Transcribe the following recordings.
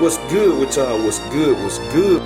What's good with y'all? What's good? What's good?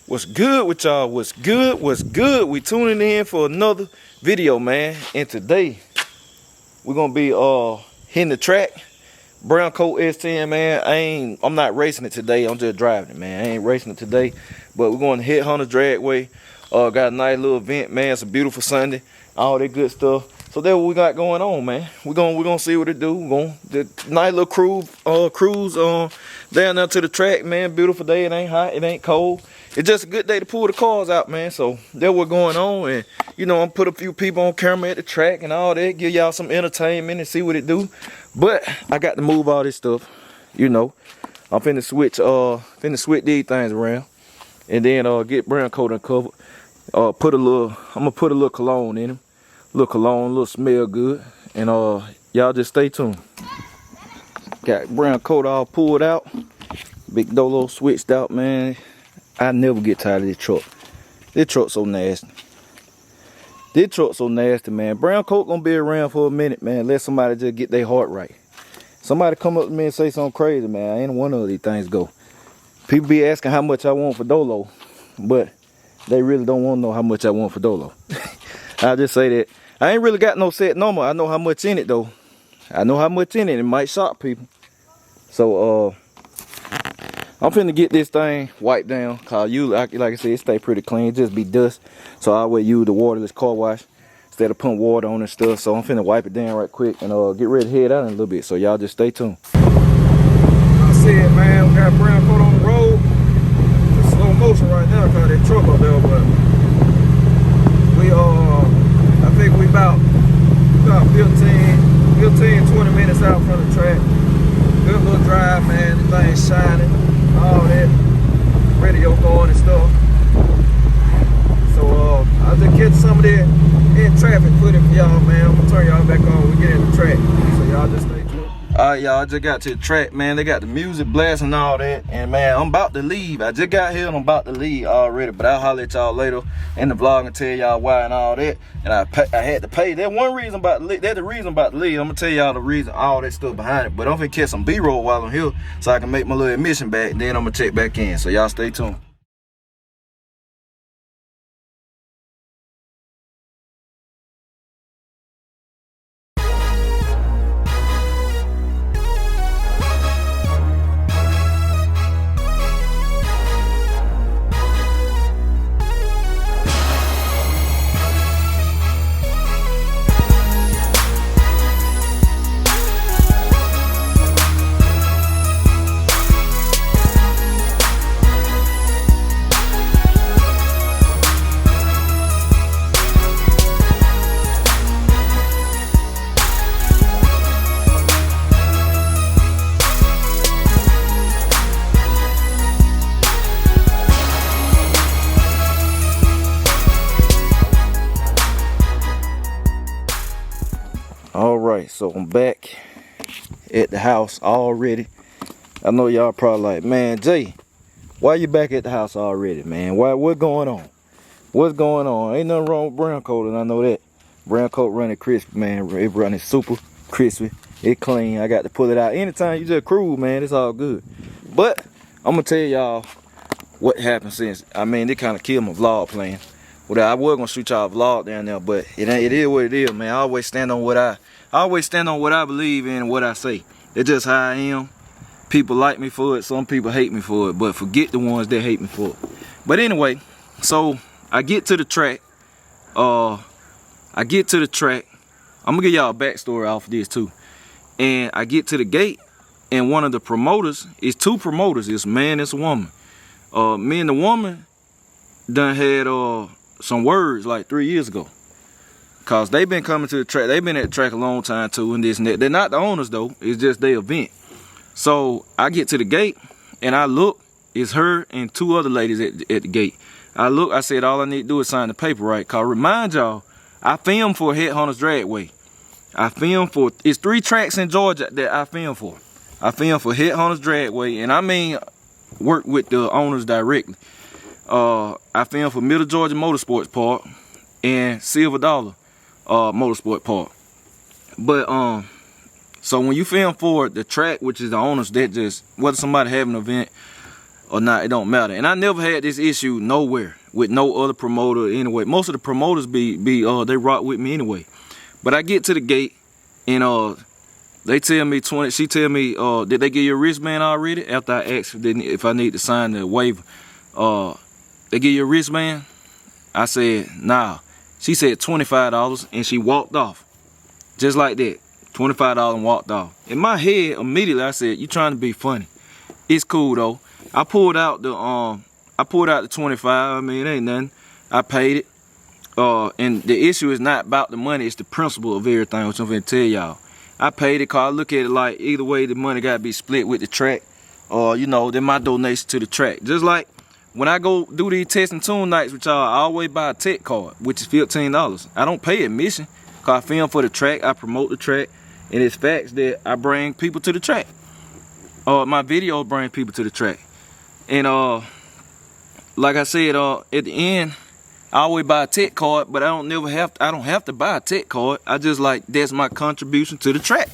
What's good with y'all? What's good? What's good? We tuning in for another video, man. And today we're gonna be hitting the track. Brown coat S10, man. I'm not racing it today. I'm just driving it, man. I ain't racing it today, but we're going to hit Hunter's Dragway. Got a nice little event, man. It's a beautiful Sunday. All that good stuff. So that's what we got going on, man. We're gonna see what it do. We're gonna the nice little cruise down there to the track, man. Beautiful day. It ain't hot. It ain't cold. It's just a good day to pull the cars out, man. So that's what's going on. And you know, I'm put a few people on camera at the track and all that, give y'all some entertainment and see what it do. But I got to move all this stuff. You know, I'm finna switch these things around, and then get brown coat uncovered. I'm gonna put a little cologne in them. Little cologne, little smell good. And y'all just stay tuned. Got brown coat all pulled out. Big Dolo switched out, man. I never get tired of this truck. This truck so nasty. This truck so nasty, man. Brown coat gonna be around for a minute, man. Let somebody just get their heart right. Somebody come up to me and say something crazy, man. Ain't one of these things go. People be asking how much I want for Dolo, but they really don't want to know how much I want for Dolo. I just say that. I ain't really got no set number. I know how much in it, though. I know how much in it. It might shock people. So, I'm finna get this thing wiped down. Cause like I said, it stay pretty clean. It just be dust. So I always use the waterless car wash instead of putting water on and stuff. So I'm finna wipe it down right quick and get ready to head out in a little bit. So y'all just stay tuned. I said, man, we got brown coat on the road. It's slow motion right now cause that truck up there, but we I think we about 15-20 minutes out from the track. Good little drive, man. The thing's shining, all that radio going and stuff. So I'll just catch some of that in traffic footage for y'all, man. I'm gonna turn y'all back on when we get in the track. So y'all just stay tuned. Alright, y'all, I just got to the track, man. They got the music blasting and all that. And man, I'm about to leave. I just got here and I'm about to leave already. But I'll holler at y'all later in the vlog and tell y'all why and all that. And I had to pay. That's one reason about to leave. That's the reason about to leave. I'm gonna tell y'all the reason, all that stuff behind it. But I'm gonna catch some B-roll while I'm here so I can make my little admission back. And then I'm gonna check back in. So y'all stay tuned. Alright, so I'm back at the house already. I know y'all probably like, man, Jay, why you back at the house already, man? What's going on? What's going on? Ain't nothing wrong with brown coat, and I know that. Brown coat running crispy, man. It running super crispy. It clean. I got to pull it out. Anytime you just cruise, man, it's all good. But I'm gonna tell y'all what happened since. I mean, they kind of killed my vlog plan. Well, I was gonna shoot y'all a vlog down there, but it is what it is, man. I always stand on what I believe in and what I say. It's just how I am. People like me for it, some people hate me for it, but forget the ones that hate me for it. But anyway, so I get to the track. I'm gonna give y'all a backstory off of this too. And I get to the gate, and one of the promoters, it's two promoters, it's a man, it's a woman. Me and the woman done had some words like 3 years ago. Cause they been coming to the track, they been at the track a long time too, and this and that. They're not the owners though, it's just their event. So I get to the gate, and I look, it's her and two other ladies at the gate. I look, I said, all I need to do is sign the paper, right? Cause remind y'all, I filmed for Headhunters Dragway. I filmed for, it's 3 tracks in Georgia that I filmed for. I filmed for Headhunters Dragway, and I mean, work with the owners directly. I filmed for Middle Georgia Motorsports Park and Silver Dollar Motorsport Park. But so when you film for the track, which is the owners, that just, whether somebody having an event or not, it don't matter. And I never had this issue nowhere with no other promoter anyway. Most of the promoters they rock with me anyway. But I get to the gate, and they tell me she tell me, did they give you a wristband already? After I asked if I need to sign the waiver. They give you a wristband? I said, nah. She said $25, and she walked off. Just like that. $25 and walked off. In my head, immediately I said, you trying to be funny. It's cool though. I pulled out the 25. I mean, it ain't nothing. I paid it. And the issue is not about the money, it's the principle of everything, which I'm finna tell y'all. I paid it, cause I look at it like either way the money gotta be split with the track, or you know, then my donation to the track. Just like when I go do these test and tune nights with y'all, I always buy a tech card, which is $15. I don't pay admission, cause I film for the track, I promote the track, and it's facts that I bring people to the track. My videos bring people to the track. And like I said, at the end, I always buy a tech card, but I don't have to buy a tech card. I just like, that's my contribution to the track.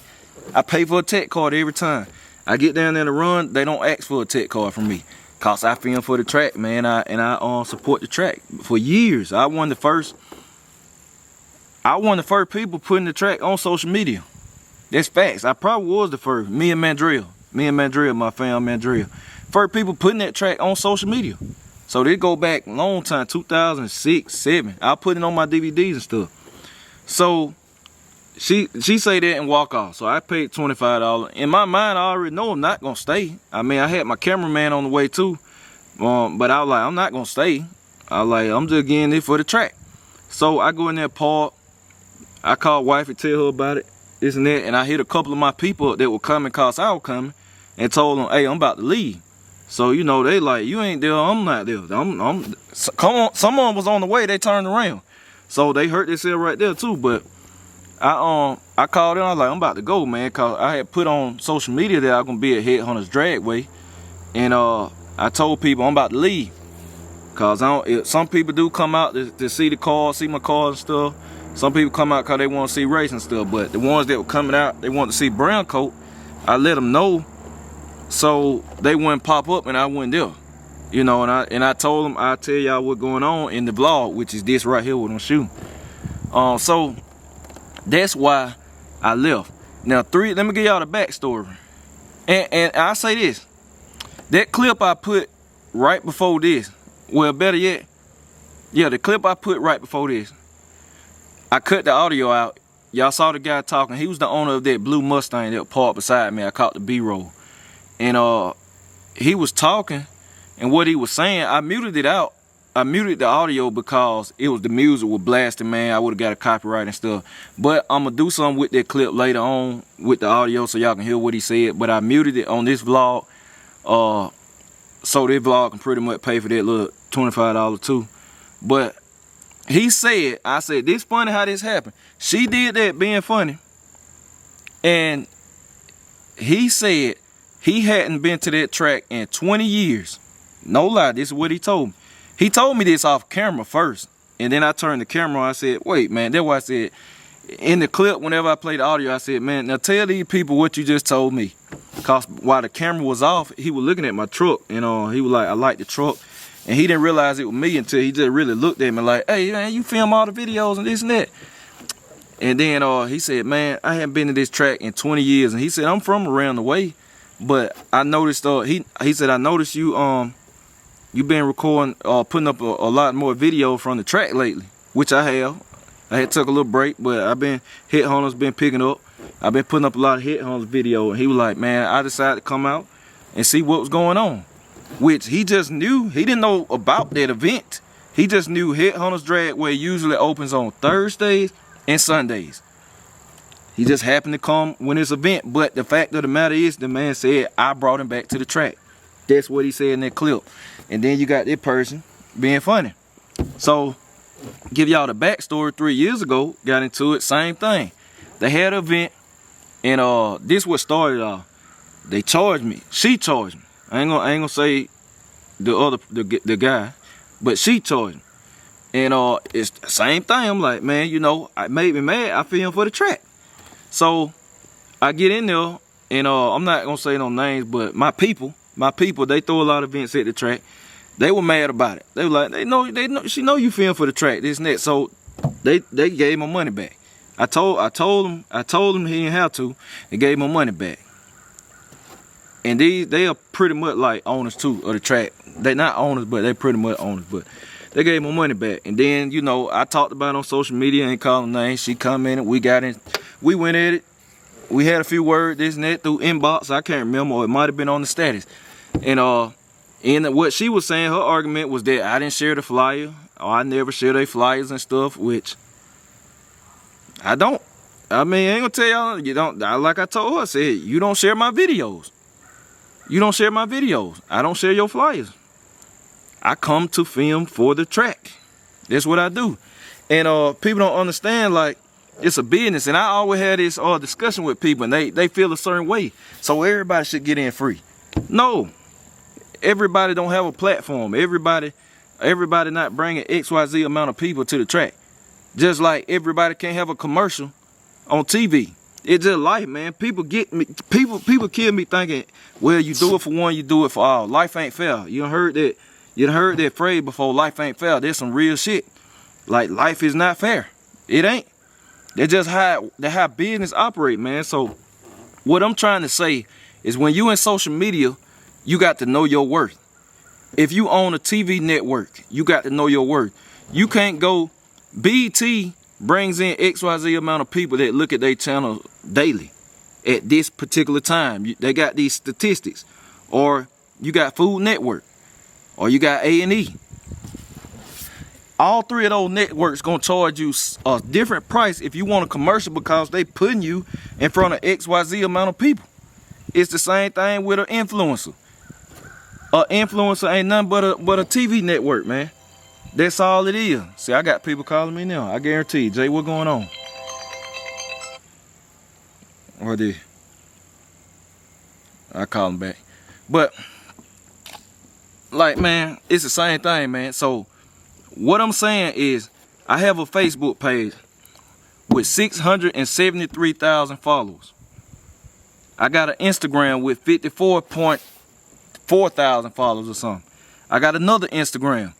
I pay for a tech card every time. I get down there to run, they don't ask for a tech card from me. Cause I film for the track, man, and I support the track for years. I won the first people putting the track on social media. That's facts. I probably was the first. Me and Mandrill, my fam Mandrill. First people putting that track on social media. So they go back a long time, 2006, 7. I put it on my DVDs and stuff. So she say that and walk off. So I paid $25. In my mind, I already know I'm not gonna stay. I mean, I had my cameraman on the way too. But I was like, I'm not gonna stay. I was like, I'm just getting it for the track. So I go in there, park. I call wife and tell her about it, this and that. And I hit a couple of my people that were coming cause I was coming, and told them, hey, I'm about to leave. So, you know, they like, you ain't there, I'm not there. Come on, someone was on the way, they turned around. So they hurt themselves right there too. But I called them, I was like, I'm about to go, man, cause I had put on social media that I'm gonna be at Headhunters Dragway. And I told people I'm about to leave. Cause some people do come out to see the car, see my car and stuff. Some people come out cause they want to see racing stuff. But the ones that were coming out, they want to see Brown Coat, I let them know. So they wouldn't pop up and I wasn't there, you know. And I told them I'll tell y'all what's going on in the vlog, which is this right here what I'm shooting. So that's why I left. Now let me give y'all the backstory. And I say this, that clip I put right before this, well, better yet, yeah, the clip I put right before this, I cut the audio out. Y'all saw the guy talking. He was the owner of that blue Mustang that parked beside me. I caught the B-roll. And he was talking, and what he was saying, I muted it out. I muted the audio because it was the music was blasting, man. I would have got a copyright and stuff. But I'm going to do something with that clip later on with the audio so y'all can hear what he said. But I muted it on this vlog, so this vlog can pretty much pay for that little $25 too. But he said, I said, this funny how this happened. She did that being funny. And he said he hadn't been to that track in 20 years. No lie, this is what he told me. He told me this off camera first. And then I turned the camera on, I said, wait, man, that's why I said, in the clip, whenever I played the audio, I said, man, now tell these people what you just told me. Because while the camera was off, he was looking at my truck. And he was like, I like the truck. And he didn't realize it was me until he just really looked at me like, hey, man, you film all the videos and this and that. And then he said, man, I haven't been to this track in 20 years. And he said, I'm from around the way. But I noticed, he said, I noticed you been recording, putting up a lot more video from the track lately, which I have. I had took a little break, but I've been, Headhunters been picking up. I've been putting up a lot of headhunters video, and he was like, man, I decided to come out and see what was going on. Which he just knew, he didn't know about that event. He just knew Headhunters Dragway usually opens on Thursdays and Sundays. He just happened to come when this event, but the fact of the matter is, the man said, I brought him back to the track. That's what he said in that clip. And then you got this person being funny. So, give y'all the backstory. 3 years ago, got into it, same thing. They had an event, and this what started. They charged me. She charged me. I ain't gonna say the guy, but she charged me. And it's the same thing. I'm like, man, you know, it made me mad. I film for the track. So I get in there, and I'm not gonna say no names, but my people, they throw a lot of events at the track. They were mad about it. They were like, they know, she know you film for the track, this and that. So they gave my money back. I told him he didn't have to. They gave my money back. And they are pretty much like owners too of the track. They not owners, but they pretty much owners. But they gave my money back. And then, you know, I talked about it on social media, ain't calling names. She commented, we got in, we went at it. We had a few words, this and that, through inbox. I can't remember, or it might have been on the status. And what she was saying, her argument was that I didn't share the flyer, or I never share their flyers and stuff, which I don't. I mean, I ain't gonna tell y'all, you don't, like I told her, I said, you don't share my videos. You don't share my videos. I don't share your flyers. I come to film for the track. That's what I do. And people don't understand, like, it's a business. And I always had this discussion with people, and they feel a certain way. So everybody should get in free. No. Everybody don't have a platform. Everybody not bringing XYZ amount of people to the track. Just like everybody can't have a commercial on TV. It's just life, man. People get me. People kill me thinking, well, you do it for one, you do it for all. Life ain't fair. You done heard that. You done heard that phrase before. Life ain't fair. There's some real shit. Like, life is not fair. It ain't. That's just how business operate, man. So what I'm trying to say is, when you in social media, you got to know your worth. If you own a TV network, you got to know your worth. You can't go. BET brings in XYZ amount of people that look at their channel daily at this particular time. They got these statistics. Or you got Food Network, or you got A&E. All three of those networks gonna charge you a different price if you want a commercial, because they putting you in front of XYZ amount of people. It's the same thing with an influencer. An influencer ain't nothing but a TV network, man. That's all it is. See, I got people calling me now. I guarantee you. Jay, what's going on? Or did I call him back? But, like, man, it's the same thing, man. So what I'm saying is, I have a Facebook page with 673,000 followers. I got an Instagram with 54.4 thousand followers or something. I got another Instagram,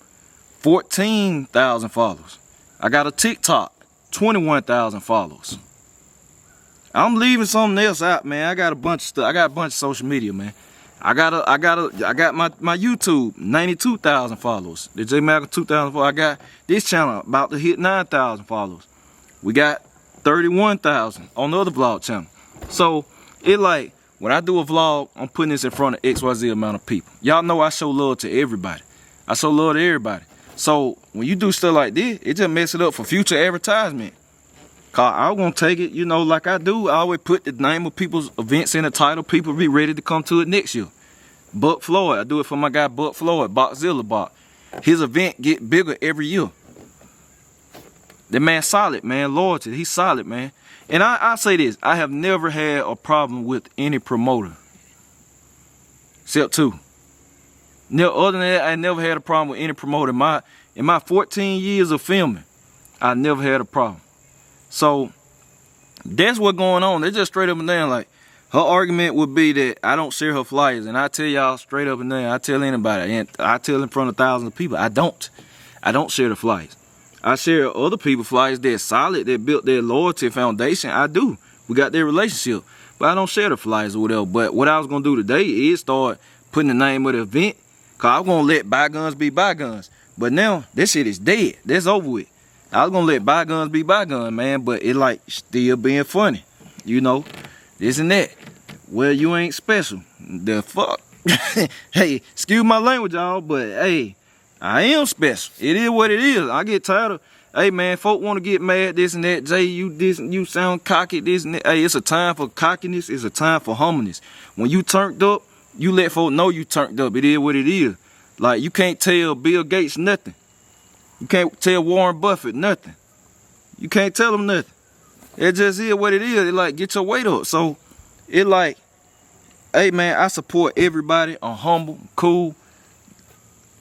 14,000 followers. I got a TikTok, 21,000 followers. I'm leaving something else out, man. I got a bunch of stuff. I got a bunch of social media, man. I got my YouTube, 92,000 followers. The J Malcolm 2,000 followers. I got this channel about to hit 9,000 followers. We got 31,000 on the other vlog channel. So it like, when I do a vlog, I'm putting this in front of XYZ amount of people. Y'all know I show love to everybody. I show love to everybody. So when you do stuff like this, it just mess it up for future advertisement. Cause I'm gonna take it, you know, like I do. I always put the name of people's events in the title. People be ready to come to it next year. Buck Floyd, I do it for my guy Buck Floyd, Boxzilla Box. His event get bigger every year. The man solid, man, loyalty. He's solid, man. And I say this, I have never had a problem with any promoter. Except two. Other than that, I never had a problem with any promoter. In my 14 years of filming, I never had a problem. So that's what's going on. They're just straight up and down. Like, her argument would be that I don't share her flyers. And I tell y'all straight up and down, I tell anybody, and I tell in front of thousands of people, I don't share the flyers. I share other people's flyers that's solid, that built their loyalty foundation. I do. We got their relationship. But I don't share the flyers or whatever. But what I was going to do today is start putting the name of the event. Because I was going to let bygones be bygones. But now, this shit is dead. That's over with. I was going to let bygones be bygones, man. But it like still being funny. you know, this and that. Well, you ain't special. The fuck? Hey, excuse my language, y'all, but hey, I am special. It is what it is. I get tired of, hey man, folk want to get mad, this and that. Jay, you sound cocky, this and that. Hey, it's a time for cockiness. It's a time for humbleness. When you turned up, you let folk know you turned up. It is what it is. Like, you can't tell Bill Gates nothing. You can't tell Warren Buffett nothing. You can't tell them nothing. It just is what it is. It like, get your weight up. So, it like, hey man, I support everybody. I'm humble, cool.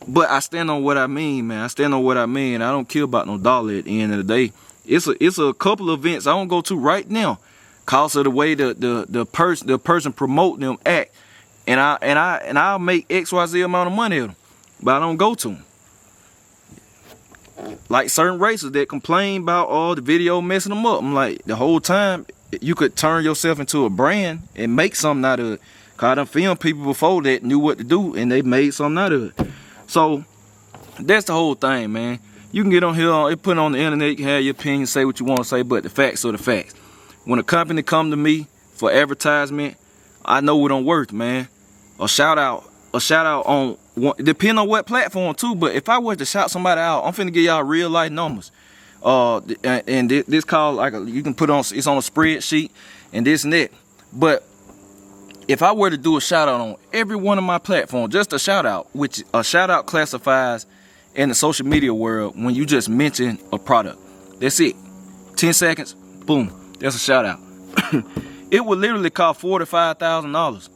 But I stand on what I mean, man. I stand on what I mean. I don't care about no dollar at the end of the day. It's a couple of events I don't go to right now, cause of the way the person promoting them act, and I'll make XYZ amount of money at them, but I don't go to them. Like certain races that complain about all the video messing them up. I'm like, the whole time you could turn yourself into a brand and make something out of it. Cause I done filmed people before that knew what to do and they made something out of it. So that's the whole thing, man. You can get on here, put it on the internet, you can have your opinion, say what you want to say, but the facts are the facts. When a company come to me for advertisement, I know what I'm worth, man. A shout out on one, depending on what platform too, but if I was to shout somebody out, I'm finna give y'all real life numbers. And this called, like, you can put on, it's on a spreadsheet and this and that. But if I were to do a shout out on every one of my platforms, just a shout out, which a shout out classifies in the social media world when you just mention a product. That's it. 10 seconds, boom, that's a shout out. It would literally cost $4,000 to $5,000,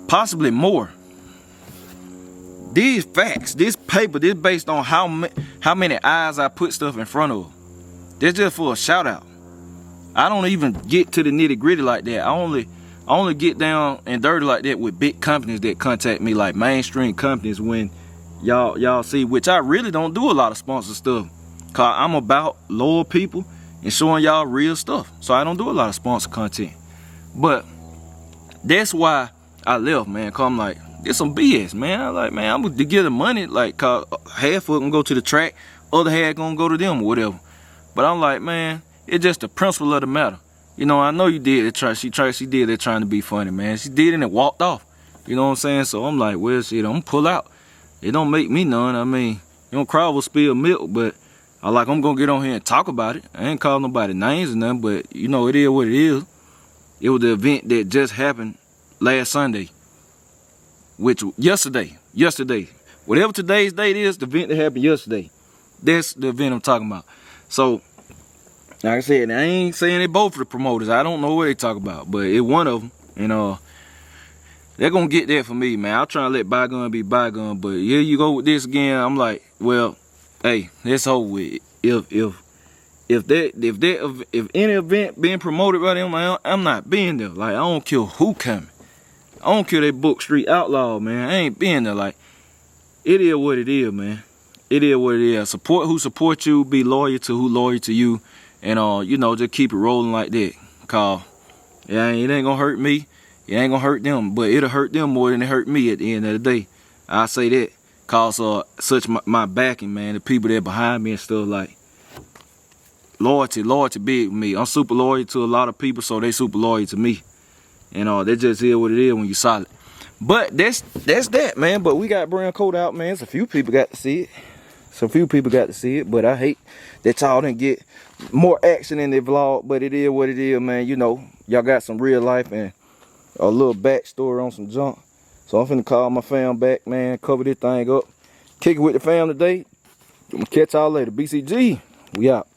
possibly more. These facts, this paper, this based on how many eyes I put stuff in front of. That's just for a shout out. I don't even get to the nitty gritty like that. I only get down and dirty like that with big companies that contact me, like mainstream companies, when y'all see, which I really don't do a lot of sponsor stuff, cause I'm about loyal people and showing y'all real stuff. So I don't do a lot of sponsor content. But that's why I left, man, cause I'm like, it's some BS, man. I'm like, man, I'm gonna get the money, like, cause half of it gonna go to the track, other half gonna go to them or whatever. But I'm like, man, it's just the principle of the matter. You know, I know you did it. She did it trying to be funny, man. She did it and walked off. You know what I'm saying? So I'm like, well, shit, I'm gonna pull out. It don't make me none. I mean, you know, crowd will spill milk, but I'm gonna get on here and talk about it. I ain't calling nobody names or nothing, but you know, it is what it is. It was the event that just happened last Sunday, which yesterday, whatever today's date is, the event that happened yesterday, that's the event I'm talking about. So, like I said, I ain't saying they both the promoters. I don't know what they talk about, but it one of them, and they're gonna get that for me, man. I'll try to let bygone be bygone, but here you go with this again. I'm like, well, hey, that's over with. If any event being promoted by them, I'm not being there. Like, I don't care who coming. I don't care they book Street Outlaw, man. I ain't being there. Like, it is what it is, man. It is what it is. Support who support you. Be loyal to who loyal to you. And, you know, just keep it rolling like that. Cause, yeah, it ain't gonna hurt me. It ain't gonna hurt them. But it'll hurt them more than it hurt me at the end of the day. I say that. Cause such my backing, man. The people that behind me and stuff, like, loyalty big with me. I'm super loyal to a lot of people, so they super loyal to me. And that just is what it is when you solid. But that's that, man. But we got brown coat out, man. So a few people got to see it. But I hate that y'all didn't get more action in the vlog. But it is what it is, man. You know, y'all got some real life and a little backstory on some junk. So I'm finna call my fam back, man. Cover this thing up. Kick it with the fam today. I'm gonna catch y'all later. BCG, we out.